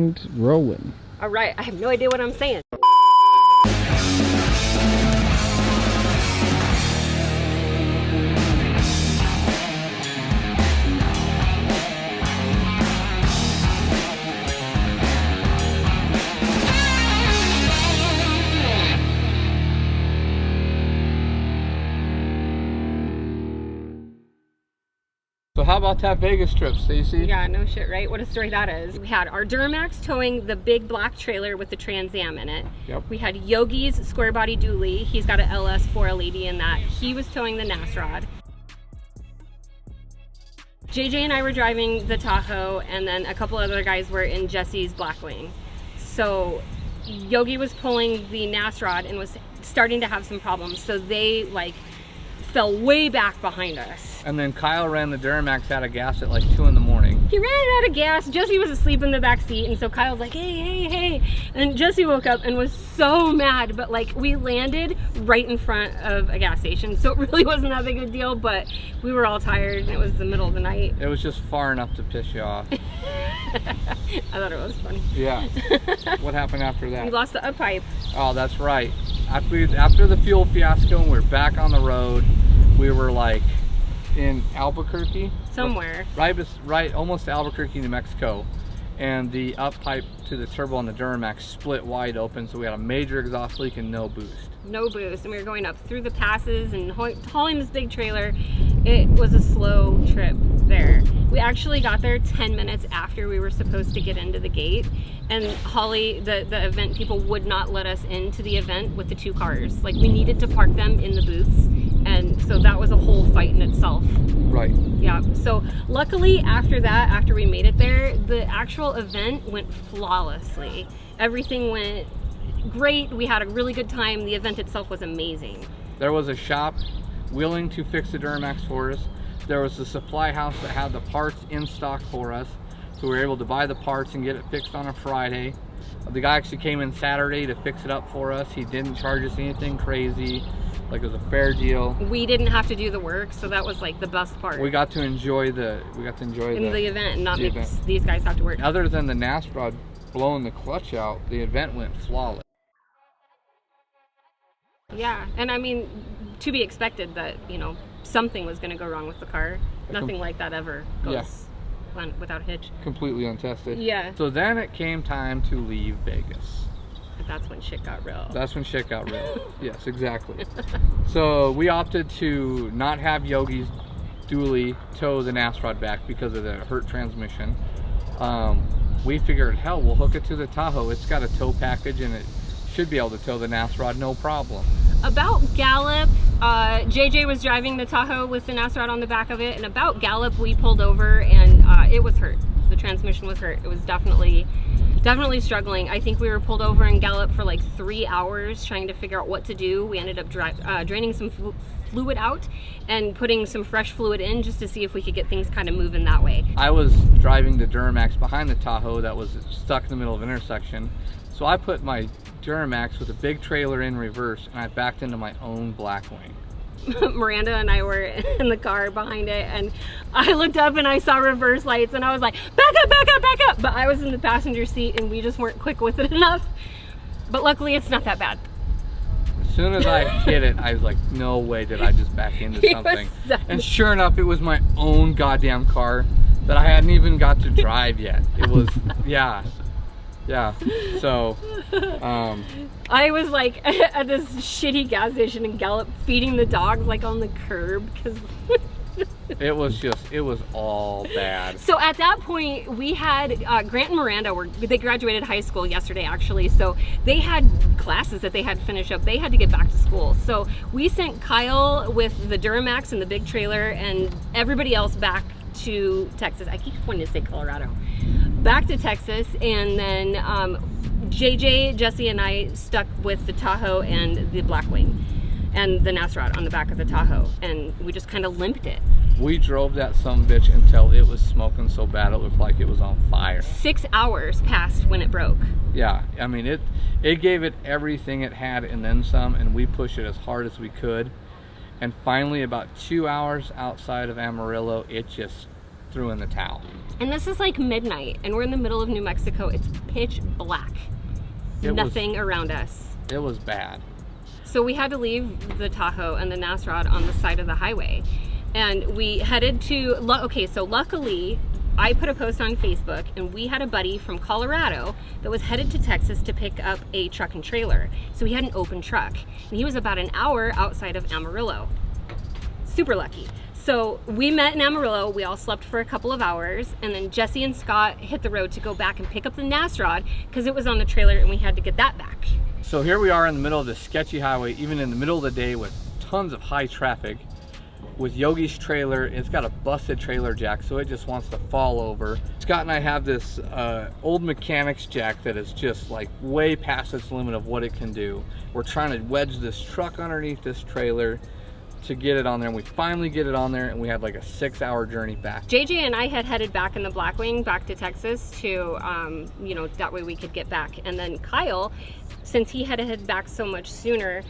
and rolling. All right, I have no idea what I'm saying. So how about that Vegas trip, Stacie? Yeah, no shit, right? What a story that is. We had our Duramax towing the big black trailer with the Trans Am in it. Yep. We had Yogi's square body dually. He's got an LS 480 in that. He was towing the Nasrod. JJ and I were driving the Tahoe, and then a couple other guys were in Jessie's Blackwing. So Yogi was pulling the Nasrod and was starting to have some problems. So they like fell way back behind us. And then Kyle ran the Duramax out of gas at like 2 in the morning. He ran it out of gas. Jessie was asleep in the back seat, and so Kyle's like, hey. And Jessie woke up and was so mad, but like we landed right in front of a gas station, so it really wasn't that big of a deal, but we were all tired and it was the middle of the night. It was just far enough to piss you off. I thought it was funny. Yeah. What happened after that? We lost the up pipe. Oh, that's right. After the fuel fiasco and we're back on the road, we were like in Albuquerque somewhere, right almost to Albuquerque, New Mexico, and the up pipe to the turbo on the Duramax split wide open, so we had a major exhaust leak and no boost, and we were going up through the passes and hauling this big trailer. It was a slow trip there. We actually got there 10 minutes after we were supposed to get into the gate, and Holley, the event people, would not let us into the event with the 2 cars. Like, we needed to park them in the booths, and so that was a whole fight in itself. Right. Yeah, so luckily after that, after we made it there, the actual event went flawlessly. Everything went great. We had a really good time. The event itself was amazing. There was a shop willing to fix the Duramax for us. There was a supply house that had the parts in stock for us, so we were able to buy the parts and get it fixed on a Friday. The guy actually came in Saturday to fix it up for us. He didn't charge us anything crazy. Like, it was a fair deal. We didn't have to do the work, so that was like the best part. We got to enjoy the event and not make these guys have to work. Other than the Nasrod blowing the clutch out, the event went flawless. Yeah, and I mean, to be expected that, you know, something was going to go wrong with the car. Nothing like that ever goes without a hitch. Completely untested. Yeah. So then it came time to leave Vegas. That's when shit got real. That's when shit got real. Yes, exactly. So we opted to not have Yogi's dually tow the Nasrod back because of the hurt transmission. We figured, hell, we'll hook it to the Tahoe. It's got a tow package and it should be able to tow the Nasrod, no problem. About Gallup, JJ was driving the Tahoe with the Nasrod on the back of it, and about Gallup we pulled over and it was hurt. The transmission was hurt. It was definitely struggling. I think we were pulled over in Gallup for like 3 hours trying to figure out what to do. We ended up draining some fluid out and putting some fresh fluid in just to see if we could get things kind of moving that way. I was driving the Duramax behind the Tahoe that was stuck in the middle of an intersection. So I put my Duramax with a big trailer in reverse and I backed into my own Blackwing. Miranda and I were in the car behind it, and I looked up and I saw reverse lights and I was like, back up, back up, back up. But I was in the passenger seat and we just weren't quick with it enough. But luckily it's not that bad. As soon as I hit it, I was like, no way did I just back into something. And sure enough, it was my own goddamn car that I hadn't even got to drive yet. It was, yeah. So, I was like at this shitty gas station in Gallup feeding the dogs like on the curb because it was all bad. So at that point we had Grant and Miranda they graduated high school yesterday actually, so they had classes that they had to finish up. They had to get back to school, so we sent Kyle with the Duramax and the big trailer and everybody else back to Texas. I keep wanting to say Colorado. Back to Texas, and then JJ, Jessie, and I stuck with the Tahoe and the Blackwing and the Nasrod on the back of the Tahoe, and we just kind of limped it. We drove that sumbitch until it was smoking so bad it looked like it was on fire. 6 hours passed when it broke. Yeah, I mean it gave it everything it had and then some, and we pushed it as hard as we could. And finally, about 2 hours outside of Amarillo, it just threw in the towel. And this is like midnight, and we're in the middle of New Mexico. It's pitch black. Nothing around us. It was bad. So we had to leave the Tahoe and the Nasrod on the side of the highway. And we headed to, so luckily, I put a post on Facebook, and we had a buddy from Colorado that was headed to Texas to pick up a truck and trailer. So he had an open truck, and he was about an hour outside of Amarillo. Super lucky. So we met in Amarillo, we all slept for a couple of hours, and then Jessie and Scott hit the road to go back and pick up the Nasrod because it was on the trailer and we had to get that back. So here we are in the middle of this sketchy highway, even in the middle of the day with tons of high traffic, with Yogi's trailer. It's got a busted trailer jack, so it just wants to fall over. Scott and I have this old mechanics jack that is just like way past its limit of what it can do. We're trying to wedge this truck underneath this trailer to get it on there, and we finally get it on there, and we had like a 6-hour journey back. JJ and I had headed back in the Blackwing back to Texas to, you know, that way we could get back. And then Kyle, since he had to head back so much sooner,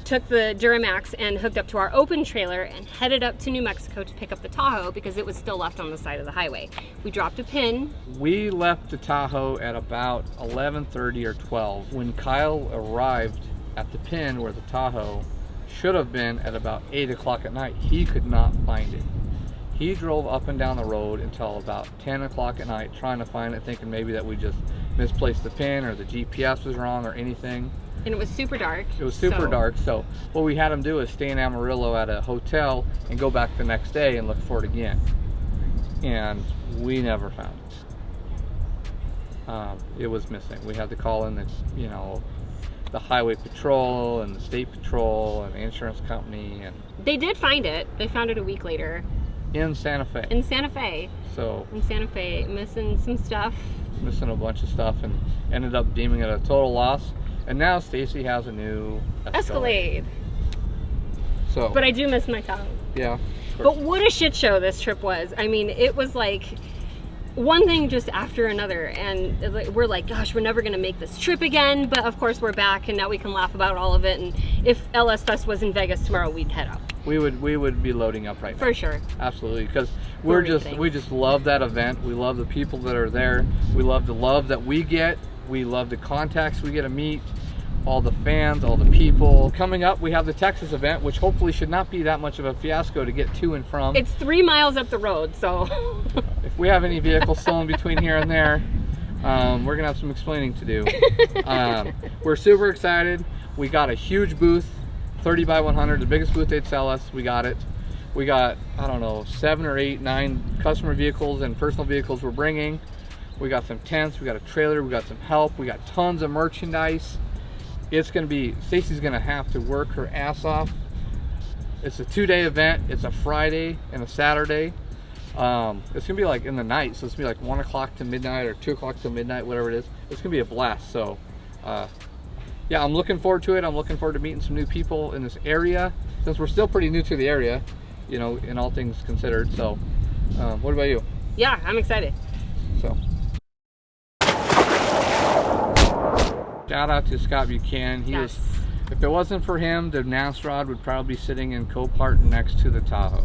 took the Duramax and hooked up to our open trailer and headed up to New Mexico to pick up the Tahoe because it was still left on the side of the highway. We dropped a pin. We left the Tahoe at about 11:30 or 12. When Kyle arrived at the pin where the Tahoe should have been at about 8 o'clock at night, he could not find it. He drove up and down the road until about 10 o'clock at night trying to find it, thinking maybe that we just misplaced the pin or the GPS was wrong or anything. And it was super dark. It was super dark, so what we had him do is stay in Amarillo at a hotel and go back the next day and look for it again. And we never found it. It was missing. We had to call in the, you know, the highway patrol and the state patrol and the insurance company, and they did find it. They found it a week later. In Santa Fe. In Santa Fe. So. In Santa Fe, missing some stuff. Missing a bunch of stuff, and ended up deeming it a total loss. And now Stacie has a new Escalade. So. But I do miss my Tahoe. Yeah. But what a shit show this trip was. I mean, it was like one thing just after another, and we're like, gosh, we're never gonna make this trip again. But of course we're back, and now we can laugh about all of it. And if LS Fest was in Vegas tomorrow, we'd head up. We would be loading up right now. For sure. Absolutely, because we just love that event. We love the people that are there. We love the love that we get. We love the contacts we get to meet, all the fans, all the people. Coming up, we have the Texas event, which hopefully should not be that much of a fiasco to get to and from. It's 3 miles up the road, so. If we have any vehicles still in between here and there, we're gonna have some explaining to do. We're super excited. We got a huge booth, 30 by 100, the biggest booth they'd sell us. We got it. We got, I don't know, 7 or 8, 9 customer vehicles and personal vehicles we're bringing. We got some tents, we got a trailer, we got some help, we got tons of merchandise. It's gonna be, Stacie's gonna have to work her ass off. It's a 2-day event. It's a Friday and a Saturday. It's gonna be like in the night, so it's gonna be like 1 o'clock to midnight or 2 o'clock to midnight, whatever it is. It's gonna be a blast. So yeah, I'm looking forward to it. I'm looking forward to meeting some new people in this area, since we're still pretty new to the area, you know, in all things considered. So what about you? Yeah, I'm excited. So shout out to Scott Buchanan. He was, if it wasn't for him, the Nasrod would probably be sitting in Copart next to the Tahoe.